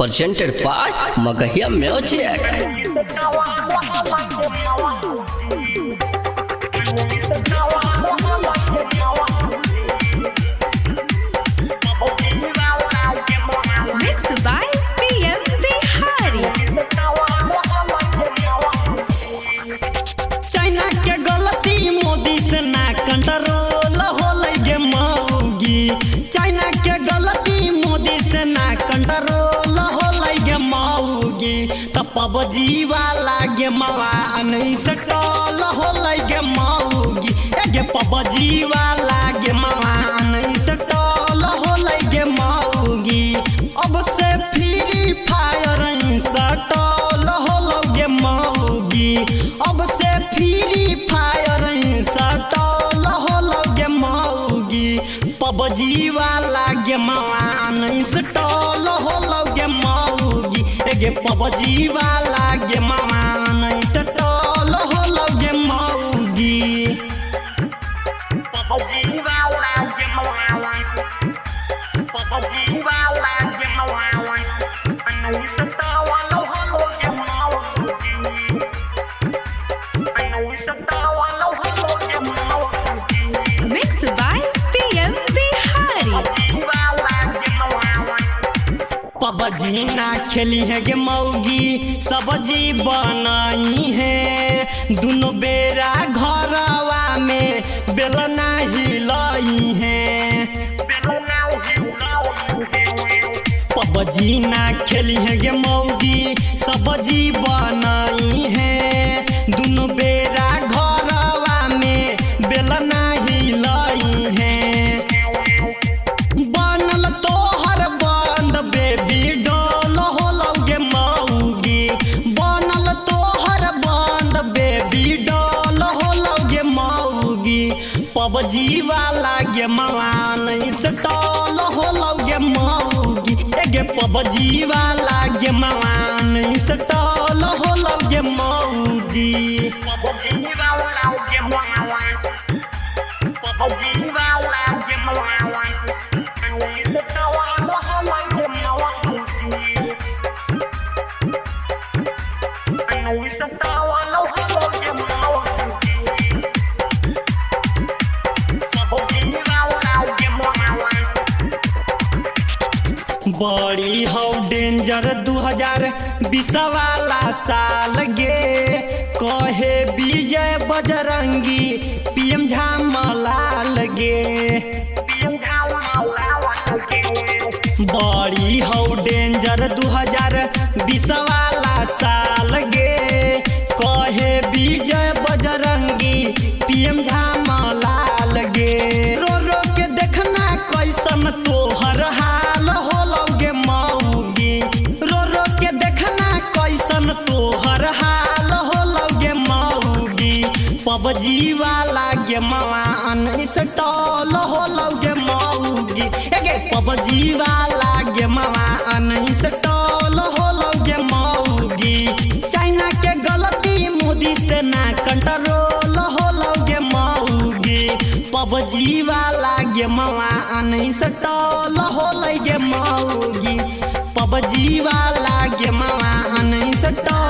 presented by Magahia Music. Mixed by PM Bihari. China के गलती मोदी से ना कंट्रोल होले गे मौगी। चाइना के गलती मोदी से ना कंट्रोल होले गे मौगी। त पबजी वाला गे मवा अनइंस्टॉल होले गे मौगी। गे पबजी वाला गे मवा अनइंस्टॉल होले गे मौगी। अब से फ्री फायर इंस्टॉल होले गे मौगी। अब से फ्री फायर इंस्टॉल होलो गे मौगी। पबजी वाला गे मवान इंस्टॉल होलो गे मौगी। गे पबजी वाला गे मवान इंस्टॉल होलो गे मौगी। पबजी वाला गे मवान, पबजी वाला गे मवान इंस्टॉल होलो गे मौगी। Mixed by PM Bihari. PUBG ना खेली है गे मौगी, सब्जी बनाई है। दोनों बेरा घरवा में बेलना हिलाई है। पबजी ना खेली है गे मौगी, सब्जी बनाई है। दोनों बेरा घरवा में बेलना हिलाई है। बनल तोहर बंद बेबी डॉल होलो गे मौगी। बनल तोहर बंद बेबी डॉल होलो गे मौगी। पबजी वाला गे मवान इंस्टॉल होलो गे मौगी। गे पबजी वाला गे मवान इंस्टॉल होलो गे मौगी। पबजी वाला गे मवान, पबजी वाला गे मवान इंस्टॉल होलो गे मौगी। इंस्टॉल होलो गे मौगी। पबजी वाला गे मवान बड़ी हौ डेंजर 2020 वाला साल गे। कहे विजय बजरंगी पीएम झामलाल गे। बड़ी हौ डेंजर 2020 वाला साल गे। कहे विजय बजरंगी पीएम झामलाल गे। रो रो के देखना कैसन तोहर हाल होलो गे मौगी। रो रो के देखना कैसन तोहर हाल होलो गे मौगी। पबजी वाला गे मवान इंस्टॉल होलो गे मौगी। गे पबजी वाला गे मवान इंस्टॉल होलो गे मौगी। चाइना के गलती मोदी से ना कंट्रोल होलो गे मौगी। पबजी वाला गे मवान इंस्टॉल होलो गे मौगी। पबजी वाला गे मवान इंस्टॉल